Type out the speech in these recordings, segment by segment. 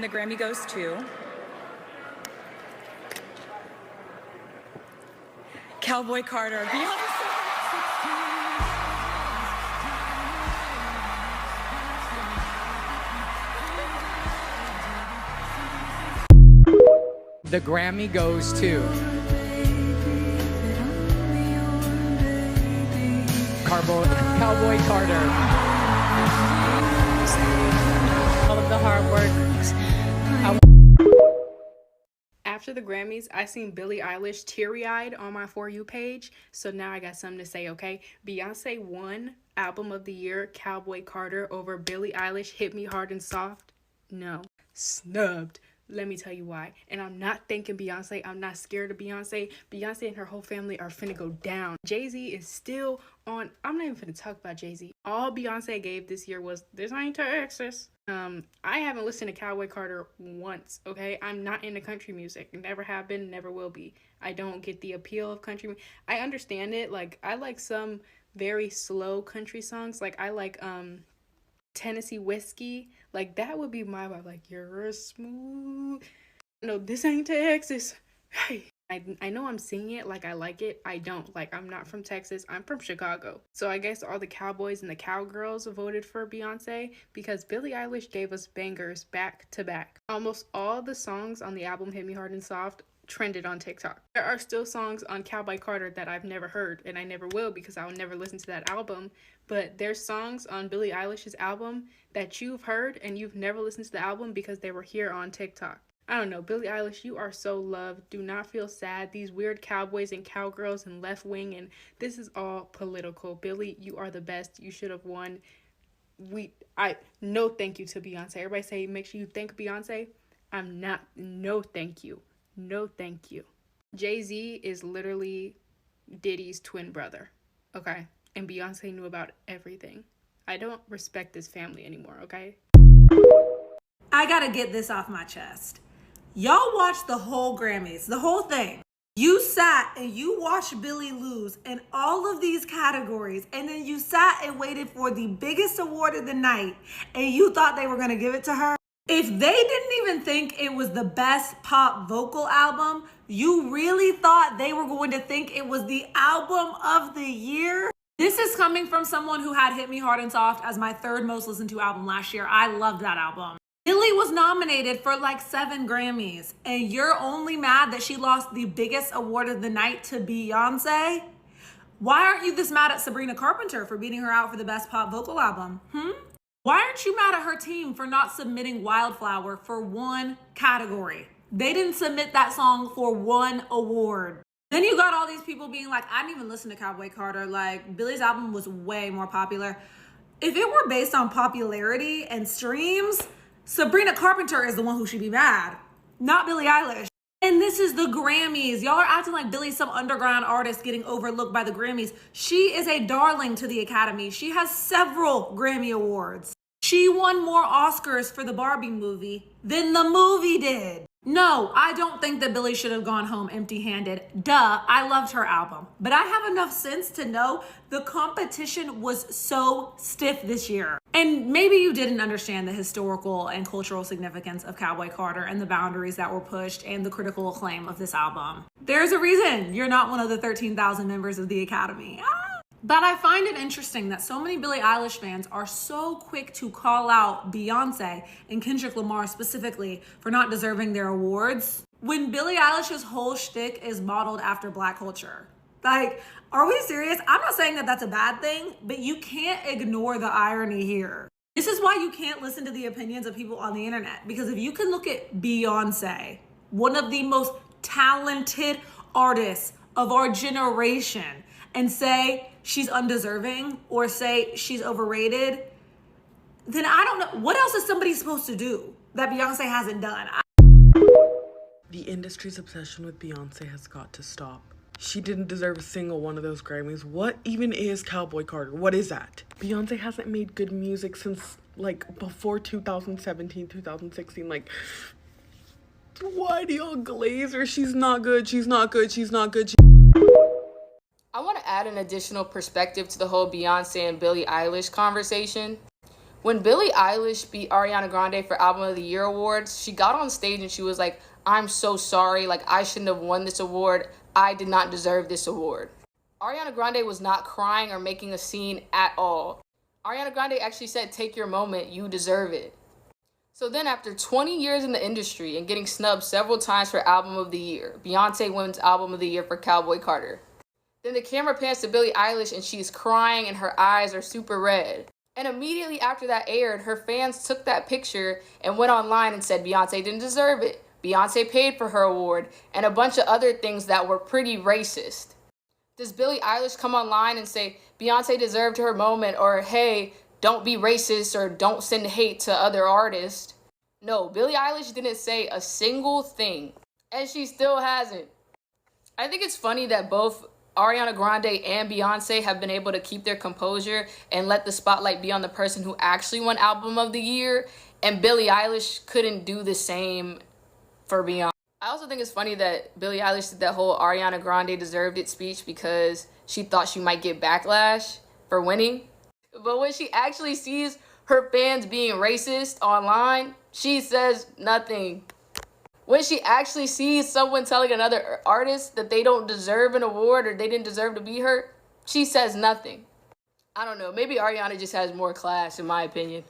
the Grammy goes to Cowboy Carter, Beyoncé. The Grammy goes to Cowboy Carter. All of the hard work. After the Grammys, I seen Billie Eilish teary-eyed on my For You page, so now I got something to say, okay? Beyonce won Album of the Year, Cowboy Carter, over Billie Eilish, Hit Me Hard and Soft. No. Snubbed. Let me tell you why. And I'm not thanking Beyonce. I'm not scared of Beyonce. Beyonce and her whole family are finna go down. Jay-Z is still on. I'm not even finna talk about Jay-Z. All Beyonce gave this year was, "This ain't Texas." I haven't listened to Cowboy Carter once, okay? I'm not into country music. Never have been, never will be. I don't get the appeal of country. I understand it. Like, I like some very slow country songs. Like, I like, Tennessee Whiskey, like that would be my vibe. Like, you're a smooth, no, this ain't Texas. Hey, I know I'm singing it like I like it. I don't. Like, I'm not from Texas. I'm from Chicago. So I guess all the cowboys and the cowgirls voted for Beyonce because Billie Eilish gave us bangers back to back. Almost all the songs on the album Hit Me Hard and Soft trended on TikTok. There are still songs on Cowboy Carter that I've never heard, and I never will because I'll never listen to that album. But there's songs on Billie Eilish's album that you've heard and you've never listened to the album because they were here on TikTok. I don't know, Billie Eilish, you are so loved. Do not feel sad. These weird cowboys and cowgirls and left wing, and this is all political. Billie, you are the best. You should have won. No thank you to Beyonce. Everybody say, make sure you thank Beyonce. I'm not. No thank you. No thank you. Jay-Z is literally Diddy's twin brother, okay? And Beyonce knew about everything. I don't respect this family anymore, okay? I gotta get this off my chest. Y'all watched the whole Grammys, the whole thing. You sat and you watched Billie lose in all of these categories, and then you sat and waited for the biggest award of the night, and you thought they were gonna give it to her? If they didn't even think it was the best pop vocal album, you really thought they were going to think it was the album of the year? This is coming from someone who had Hit Me Hard and Soft as my third most listened to album last year. I loved that album. Billie was nominated for like 7 Grammys, and you're only mad that she lost the biggest award of the night to Beyonce? Why aren't you this mad at Sabrina Carpenter for beating her out for the best pop vocal album? Why aren't you mad at her team for not submitting Wildflower for 1 category? They didn't submit that song for 1 award. Then you got all these people being like, I didn't even listen to Cowboy Carter. Like, Billie's album was way more popular. If it were based on popularity and streams, Sabrina Carpenter is the one who should be mad, not Billie Eilish. And this is the Grammys. Y'all are acting like Billie's some underground artist getting overlooked by the Grammys. She is a darling to the Academy. She has several Grammy Awards. She won more Oscars for the Barbie movie than the movie did. No, I don't think that Billie should have gone home empty-handed. Duh, I loved her album. But I have enough sense to know the competition was so stiff this year. And maybe you didn't understand the historical and cultural significance of Cowboy Carter and the boundaries that were pushed and the critical acclaim of this album. There's a reason you're not one of the 13,000 members of the Academy. But I find it interesting that so many Billie Eilish fans are so quick to call out Beyonce and Kendrick Lamar specifically for not deserving their awards when Billie Eilish's whole shtick is modeled after Black culture. Like, are we serious? I'm not saying that that's a bad thing, but you can't ignore the irony here. This is why you can't listen to the opinions of people on the internet, because if you can look at Beyoncé, one of the most talented artists of our generation, and say she's undeserving or say she's overrated, then I don't know. What else is somebody supposed to do that Beyonce hasn't done? The industry's obsession with Beyonce has got to stop. She didn't deserve a single one of those Grammys. What even is Cowboy Carter? What is that? Beyonce hasn't made good music since, like, before 2017, 2016. Like, why do y'all glaze her? She's not good. She's not good. She's not good. I want to add an additional perspective to the whole Beyonce and Billie Eilish conversation. When Billie Eilish beat Ariana Grande for Album of the Year awards, she got on stage and she was like, "I'm so sorry, like I shouldn't have won this award. I did not deserve this award." Ariana Grande was not crying or making a scene at all. Ariana Grande actually said, "Take your moment, you deserve it." So then after 20 years in the industry and getting snubbed several times for Album of the Year, Beyoncé wins Album of the Year for Cowboy Carter. Then the camera pans to Billie Eilish and she's crying and her eyes are super red. And immediately after that aired, her fans took that picture and went online and said Beyoncé didn't deserve it. Beyoncé paid for her award, and a bunch of other things that were pretty racist. Does Billie Eilish come online and say Beyoncé deserved her moment, or hey, don't be racist, or don't send hate to other artists? No, Billie Eilish didn't say a single thing, and she still hasn't. I think it's funny that both Ariana Grande and Beyoncé have been able to keep their composure and let the spotlight be on the person who actually won Album of the Year, and Billie Eilish couldn't do the same for Beyoncé. I also think it's funny that Billie Eilish did that whole Ariana Grande deserved it speech because she thought she might get backlash for winning. But when she actually sees her fans being racist online, she says nothing. When she actually sees someone telling another artist that they don't deserve an award or they didn't deserve to be her, she says nothing. I don't know, maybe Ariana just has more class in my opinion.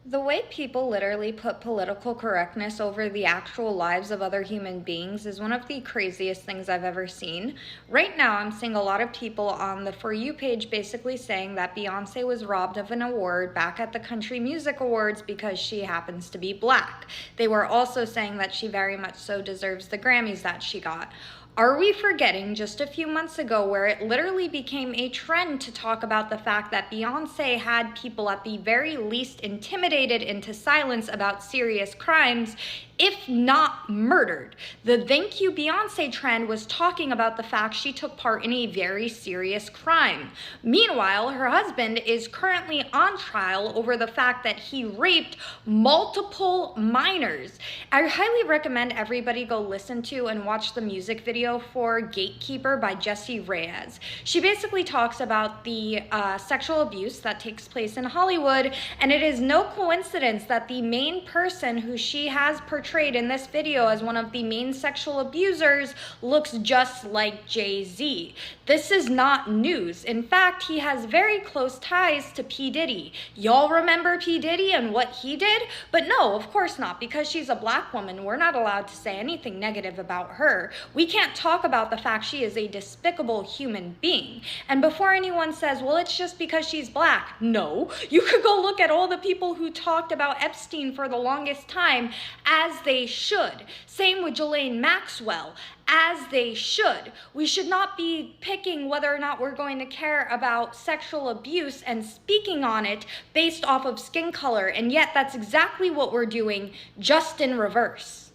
The way people literally put political correctness over the actual lives of other human beings is one of the craziest things I've ever seen. Right now, I'm seeing a lot of people on the For You page basically saying that Beyoncé was robbed of an award back at the Country Music Awards because she happens to be black. They were also saying that she very much so deserves the Grammys that she got. Are we forgetting just a few months ago where it literally became a trend to talk about the fact that Beyoncé had people at the very least intimidated into silence about serious crimes, if not murdered? The Thank You Beyoncé trend was talking about the fact she took part in a very serious crime. Meanwhile, her husband is currently on trial over the fact that he raped multiple minors. I highly recommend everybody go listen to and watch the music video for Gatekeeper by Jessie Reyez. She basically talks about the sexual abuse that takes place in Hollywood, and it is no coincidence that the main person who she has portrayed in this video as one of the main sexual abusers looks just like Jay-Z. This is not news. In fact, he has very close ties to P. Diddy. Y'all remember P. Diddy and what he did? But no, of course not, because she's a black woman. We're not allowed to say anything negative about her. We can't talk about the fact she is a despicable human being. And before anyone says, well, it's just because she's black. No, you could go look at all the people who talked about Epstein for the longest time, as they should. Same with Ghislaine Maxwell, as they should. We should not be picking whether or not we're going to care about sexual abuse and speaking on it based off of skin color, and yet that's exactly what we're doing, just in reverse.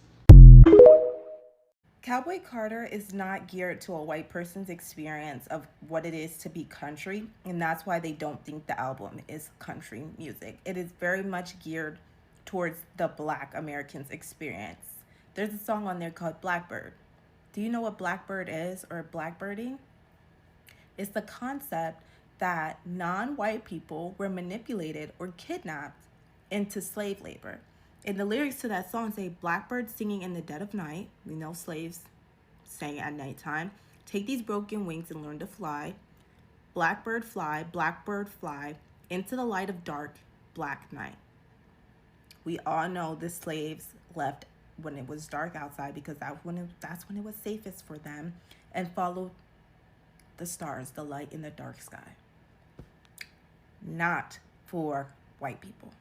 Cowboy Carter is not geared to a white person's experience of what it is to be country, and that's why they don't think the album is country music. It is very much geared towards the Black Americans' experience. There's a song on there called Blackbird. Do you know what Blackbird is, or blackbirding? It's the concept that non-white people were manipulated or kidnapped into slave labor. And the lyrics to that song say, blackbird singing in the dead of night. We know slaves sang at nighttime. Take these broken wings and learn to fly. Blackbird fly into the light of dark, black night. We all know the slaves left when it was dark outside because that's when it was safest for them, and followed the stars, the light in the dark sky. Not for white people.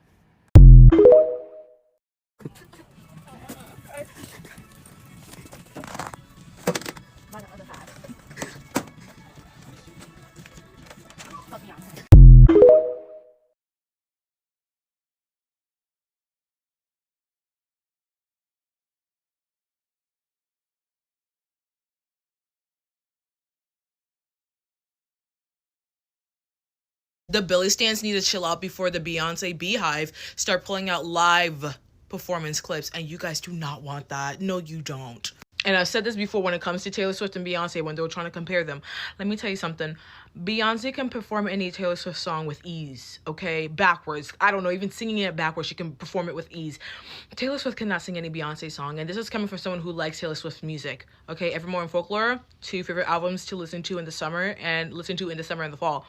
The Billie stans need to chill out before the Beyonce Beehive start pulling out live performance clips, and you guys do not want that. No, you don't. And I've said this before when it comes to Taylor Swift and Beyonce, when they were trying to compare them. Let me tell you something. Beyonce can perform any Taylor Swift song with ease, okay? Backwards. I don't know, even singing it backwards, she can perform it with ease. Taylor Swift cannot sing any Beyonce song, and this is coming from someone who likes Taylor Swift music, okay? Evermore and Folklore, 2 favorite albums to listen to in the summer and listen to in the summer and the fall.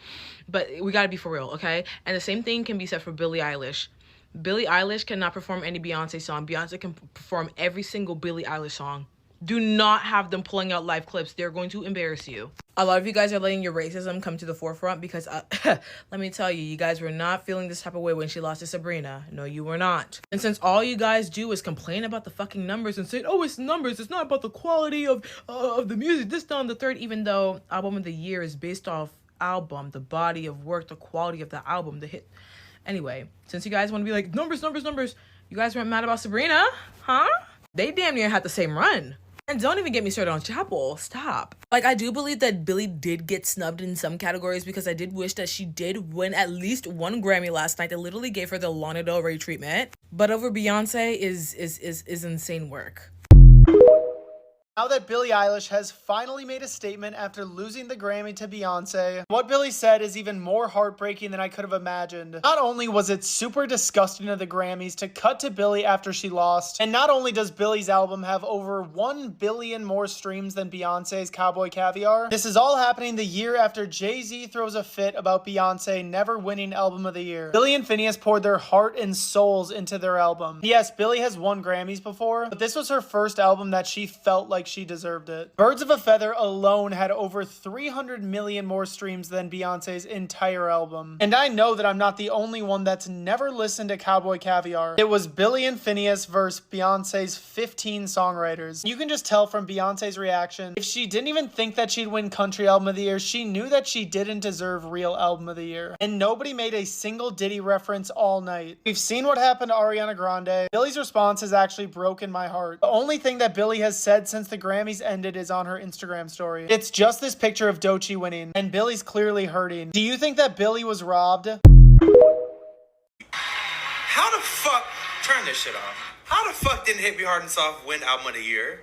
But we gotta be for real, okay? And the same thing can be said for Billie Eilish. Billie Eilish cannot perform any Beyonce song. Beyonce can perform every single Billie Eilish song. Do not have them pulling out live clips. They're going to embarrass you. A lot of you guys are letting your racism come to the forefront because, let me tell you, you guys were not feeling this type of way when she lost to Sabrina. No, you were not. And since all you guys do is complain about the fucking numbers and say, oh, it's numbers, it's not about the quality of the music, this, down, the third, even though Album of the Year is based off album, the body of work, the quality of the album, the hit. Anyway, since you guys want to be like, numbers, you guys weren't mad about Sabrina, huh? They damn near had the same run. And don't even get me started on Chapel. Stop. Like, I do believe that Billie did get snubbed in some categories because I did wish that she did win at least one Grammy last night that literally gave her the Lana Del Rey treatment. But over Beyonce is insane work. Now that Billie Eilish has finally made a statement after losing the Grammy to Beyoncé, what Billie said is even more heartbreaking than I could have imagined. Not only was it super disgusting of the Grammys to cut to Billie after she lost, and not only does Billie's album have over 1 billion more streams than Beyoncé's Cowboy Caviar, this is all happening the year after Jay-Z throws a fit about Beyoncé never winning Album of the Year. Billie and Finneas poured their heart and souls into their album. Yes, Billie has won Grammys before, but this was her first album that she felt like she deserved it. Birds of a Feather alone had over 300 million more streams than Beyonce's entire album. And I know that I'm not the only one that's never listened to Cowboy Caviar. It was Billie and Finneas versus Beyonce's 15 songwriters. You can just tell from Beyonce's reaction. If she didn't even think that she'd win Country Album of the Year, she knew that she didn't deserve Real Album of the Year. And nobody made a single Diddy reference all night. We've seen what happened to Ariana Grande. Billie's response has actually broken my heart. The only thing that Billie has said since the Grammys ended is on her Instagram story. It's just this picture of Doechii winning, and Billie's clearly hurting. Do you think that Billie was robbed? How the fuck, turn this shit off. How the fuck didn't Hit Me Hard and Soft win Album of the Year?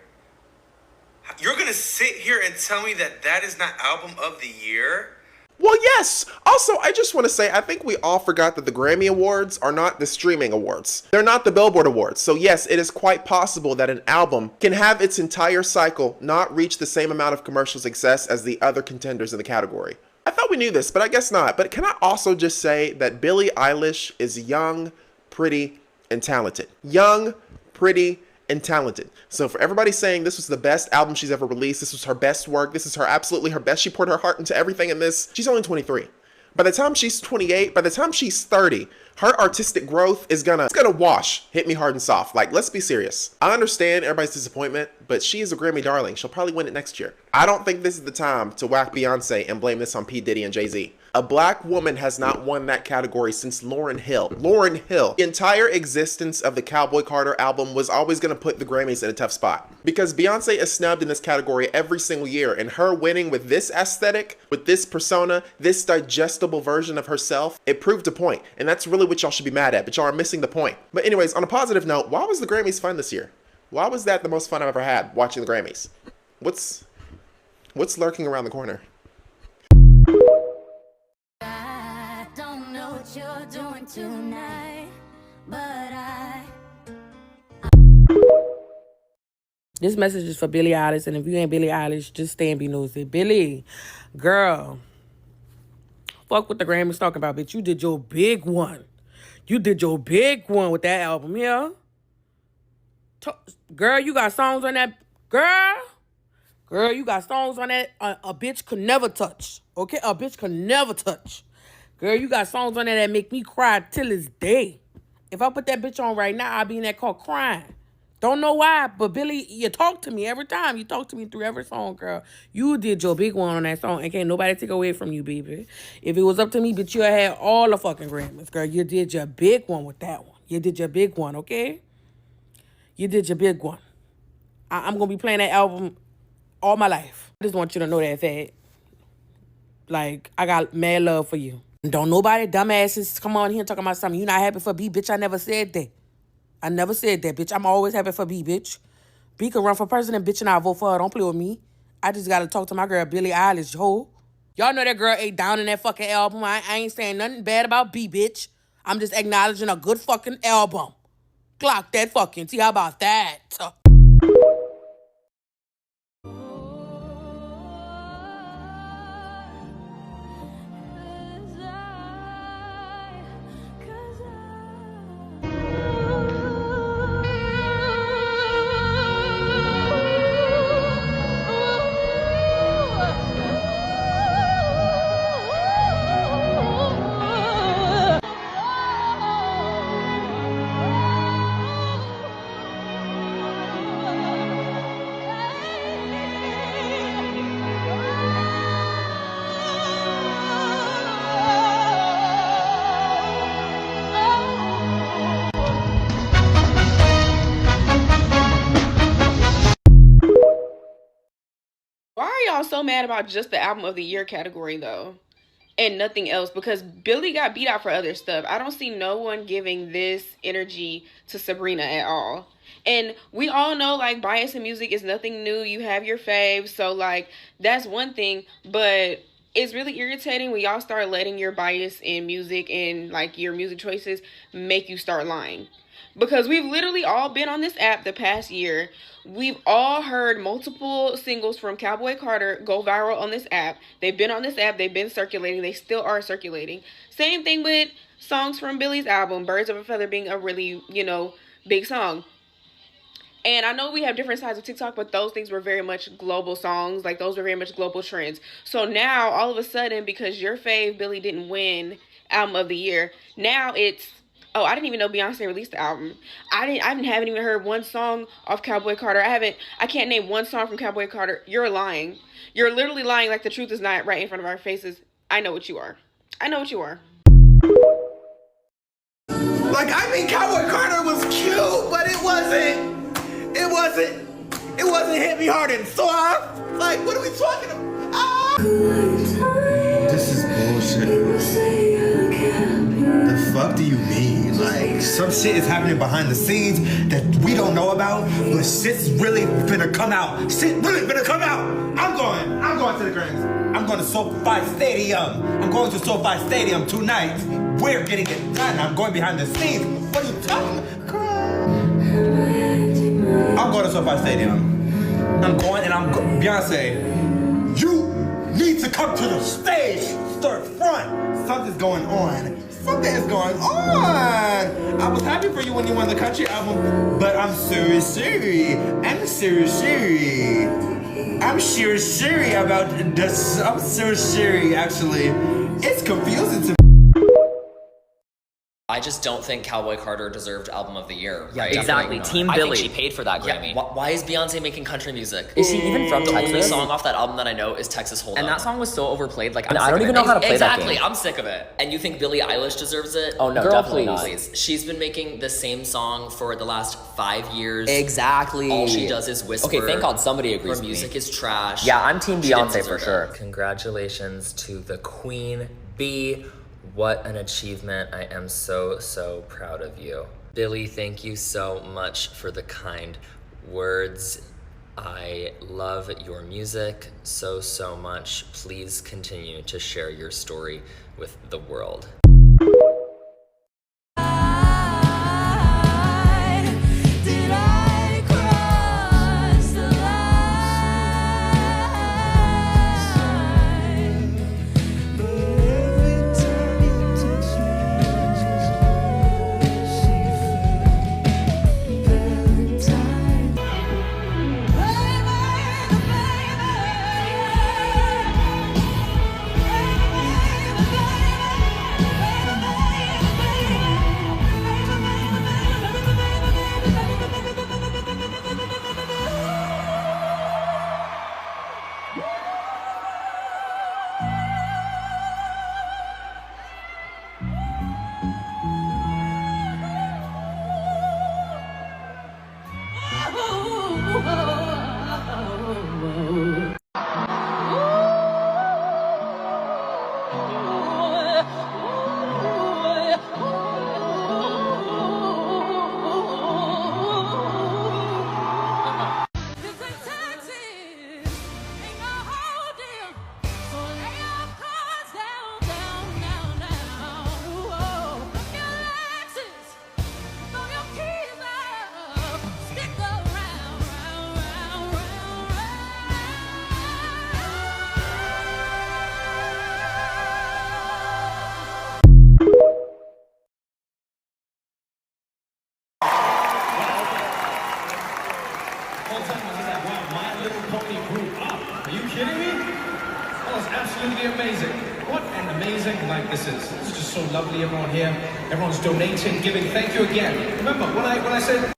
You're gonna sit here and tell me that that is not Album of the Year? Well, yes. Also, I just want to say, I think we all forgot that the Grammy Awards are not the streaming awards. They're not the Billboard Awards. So yes, it is quite possible that an album can have its entire cycle not reach the same amount of commercial success as the other contenders in the category. I thought we knew this, but I guess not. But can I also just say that Billie Eilish is young, pretty, and talented. Young, pretty, and talented. So for everybody saying this was the best album she's ever released, this was her best work, this is her absolutely her best, she poured her heart into everything in this, she's only 23. By the time she's 28, by the time she's 30, her artistic growth is gonna wash Hit Me Hard and Soft. Like, let's be serious. I understand everybody's disappointment, but she is a Grammy darling. She'll probably win it next year. I don't think this is the time to whack Beyonce and blame this on P. Diddy and Jay-Z. A black woman has not won that category since Lauryn Hill. Lauryn Hill. The entire existence of the Cowboy Carter album was always going to put the Grammys in a tough spot. Because Beyonce is snubbed in this category every single year, and her winning with this aesthetic, with this persona, this digestible version of herself, it proved a point. And that's really what y'all should be mad at, but y'all are missing the point. But anyways, on a positive note, why was the Grammys fun this year? Why was that the most fun I've ever had, watching the Grammys? What's lurking around the corner? You're doing tonight, but This message is for Billie Eilish, and if you ain't Billie Eilish, just stay and be nosy. Billie, girl, fuck what the Grammys talking about, bitch. You did your big one. You did your big one with that album here. Girl, you got songs on that. Girl, you got songs on that a bitch could never touch. Okay? A bitch could never touch. Girl, you got songs on there that make me cry till this day. If I put that bitch on right now, I'll be in that car crying. Don't know why, but Billie, you talk to me every time. You talk to me through every song, girl. You did your big one on that song, and can't nobody take away from you, baby. If it was up to me, bitch, you had all the fucking Grammys, girl. You did your big one with that one. You did your big one, okay? You did your big one. I'm going to be playing that album all my life. I just want you to know that fact. Like, I got mad love for you. Don't nobody dumbasses come on here talking about something. You not happy for B, bitch. I never said that. I never said that, bitch. I'm always happy for B, bitch. B could run for president, bitch, and I'll vote for her. Don't play with me. I just gotta talk to my girl, Billie Eilish, ho. Y'all know that girl ate down in that fucking album. I ain't saying nothing bad about B, bitch. I'm just acknowledging a good fucking album. Clock that fucking T. How about that? Why are y'all so mad about just the album of the year category though? And nothing else? Because Billie got beat out for other stuff. I don't see no one giving this energy to Sabrina at all. And we all know, like, bias in music is nothing new. You have your faves, so, like, that's one thing. But it's really irritating when y'all start letting your bias in music and, like, your music choices make you start lying. Because we've literally all been on this app the past year. We've all heard multiple singles from Cowboy Carter go viral on this app. They've been on this app. They've been circulating. They still are circulating. Same thing with songs from Billie's album, Birds of a Feather being a really, big song. And I know we have different sides of TikTok, but those things were very much global songs. Like, those were very much global trends. So now, all of a sudden, because your fave, Billie, didn't win album of the year, now it's, oh, I didn't even know Beyonce released the album. I haven't even heard one song off Cowboy Carter. I can't name one song from Cowboy Carter. You're lying. You're literally lying like the truth is not right in front of our faces. I know what you are. I know what you are. Like, I mean, Cowboy Carter was cute, but it wasn't hit me hard and soft. Like, what are we talking about? Ah! This is bullshit. The fuck do you mean? Like, some shit is happening behind the scenes that we don't know about, but shit's really finna come out. Shit really finna come out. I'm going to the Grammys. I'm going to SoFi Stadium. I'm going to SoFi Stadium tonight. We're getting it done. I'm going behind the scenes. What are you talking about? I'm going to SoFi Stadium. Beyonce, you need to come to the stage. Start front. Something's going on. Something is going on. I was happy for you when you won the country album, but I'm sorry. I'm sure about this. I'm so actually. It's confusing to me. I just don't think Cowboy Carter deserved Album of the Year. Yeah, right? exactly. Team I Billie. think she paid for that Grammy. Yeah, why is Beyonce making country music? Is she even from the Texas? The only song off that album that I know is Texas Hold'em. And that song was so overplayed. Like, I don't even know how to play that Exactly, game. I'm sick of it. And you think Billie Eilish deserves it? Oh no, Girl, definitely please. not. She's been making the same song for the last 5 years. Exactly. All she does is whisper. Okay, thank God somebody agrees Her with me. music is trash. Yeah, I'm Team Beyonce for sure. Congratulations to the Queen Bee. What an achievement. I am so proud of you. Billie, thank you so much for the kind words. I love your music so much. Please continue to share your story with the world. My Little Pony grew up. Are you kidding me? Oh, it's absolutely amazing. What an amazing night this is. It's just so lovely, everyone here. Everyone's donating, giving. Thank you again. Remember, when I said